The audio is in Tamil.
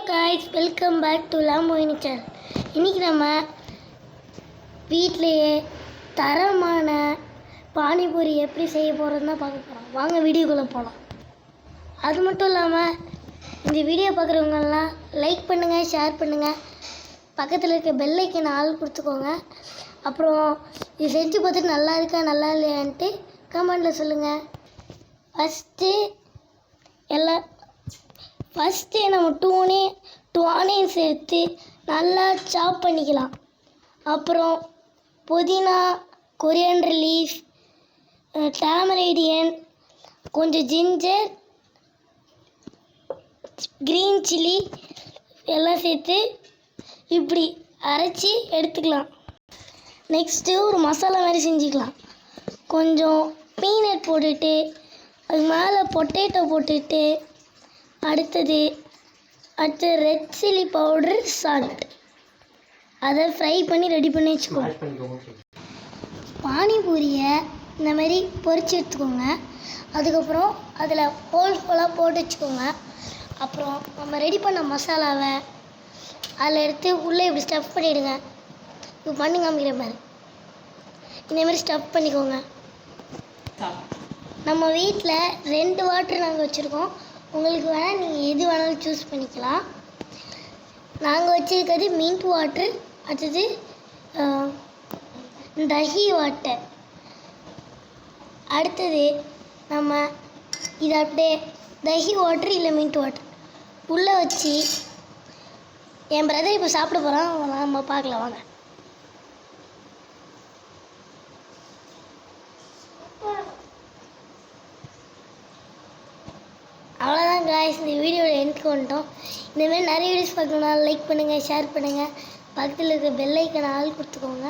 guys, welcome back to Lamborghini channel. இன்னைக்கு நம்ம வீட்லயே தரமான பானிபூரி எப்படி செய்ய போறதுன்னு பார்க்க போறோம். வாங்க வீடியோக்குள்ள போலாம். அது மட்டும் இல்லாம இந்த வீடியோ பார்க்குறவங்க எல்லாம் லைக் பண்ணுங்க, ஷேர் பண்ணுங்க. பக்கத்துல இருக்க பெல் ஐகானை ஆல் கொடுத்துக்கோங்க. அப்புறம் இது செஞ்சு பார்த்துட்டு நல்லா இருக்கா நல்லா இல்லையான்ட்டு கமெண்ட்ல சொல்லுங்க. ஃபஸ்ட்டு நம்ம டூ ஆனியன்ஸ் எடுத்து நல்லா சாப் பண்ணிக்கலாம். அப்புறம் புதினா, கொரியாண்டர் லீஃப், டாமரைடியன், கொஞ்சம் ஜிஞ்சர், க்ரீன் சில்லி எல்லாம் சேர்த்து இப்படி அரைச்சி எடுத்துக்கலாம். நெக்ஸ்ட்டு ஒரு மசாலா மாதிரி செஞ்சுக்கலாம். கொஞ்சம் பீனட் போட்டுட்டு அது மேலே பொட்டேட்டோ போட்டுட்டு அடுத்து ரெட் சில்லி பவுடர், சால்ட் அதை ஃப்ரை பண்ணி ரெடி பண்ணி வச்சுக்கோங்க. பானிபூரியை இந்த மாதிரி பொரிச்சு எடுத்துக்கோங்க. அதுக்கப்புறம் அதில் ஹோல்ஸ்ஃபுல்லாக போட்டு வச்சுக்கோங்க. அப்புறம் நம்ம ரெடி பண்ண மசாலாவை அதில் எடுத்து உள்ளே இப்படி ஸ்டஃப் பண்ணிவிடுங்க. இப்போ பண்ணி காமிக்கிற மாதிரி இந்தமாதிரி ஸ்டஃப் பண்ணிக்கோங்க. நம்ம வீட்டில் 2 வாட்டர் நாங்கள் வச்சுருக்கோம். உங்களுக்கு வேணால் நீங்கள் எது வேணாலும் சூஸ் பண்ணிக்கலாம். நாங்கள் வச்சுருக்கிறது மின்ட் வாட்டர், அடுத்தது தஹி வாட்டர். அடுத்தது நம்ம இதை அப்படியே தஹி வாட்டர் இல்லை மின்ட் வாட்டர் உள்ளே வச்சு என் பிரதர் இப்போ சாப்பிட போகிறான். நம்ம பார்க்கலாம் வாங்க. அவ்வளோதான் காய்ஸ், இந்த வீடியோவில் எண்டுக்கு வந்துட்டோம். இந்தமாதிரி நிறைய வீடியோஸ் பார்க்கணுன்னா லைக் பண்ணுங்கள், ஷேர் பண்ணுங்கள். பக்கத்தில் இருக்க பெல் ஐக்கானை ஆல் கொடுத்துக்கோங்க.